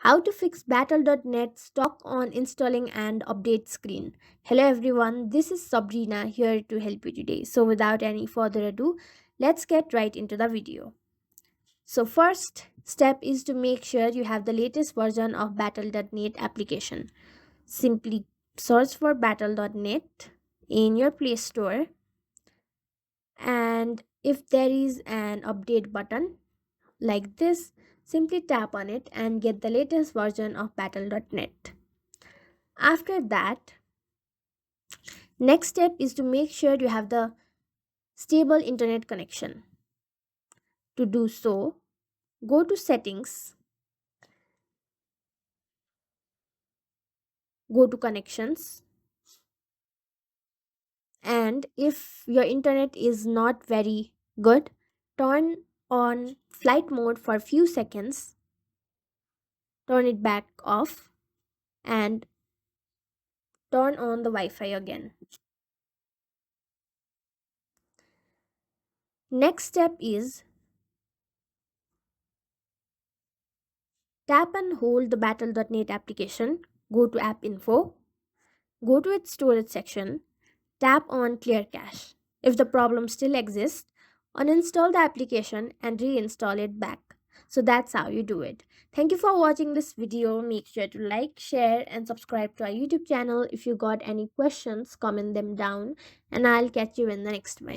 How to fix battle.net stock on installing and update screen. Hello everyone, this is Sabrina here to help you today. So without any further ado, let's get right into the video. So first step is to make sure you have the latest version of battle.net application. Simply search for battle.net in your Play Store, and if there is an update button like this, simply tap on it and get the latest version of battle.net. After that, next step is to make sure you have the stable internet connection. To do so, go to settings, go to connections, and if your internet is not very good, turn on flight mode for a few seconds, turn it back off, and turn on the Wi-Fi again. Next step is tap and hold the battle.net application, go to app info, go to its storage section, tap on clear cache. If the problem still exists, uninstall the application and reinstall it back. So that's how you do it. Thank you for watching this video. Make sure to like, share and subscribe to our YouTube channel. If you got any questions, comment them down and I'll catch you in the next one.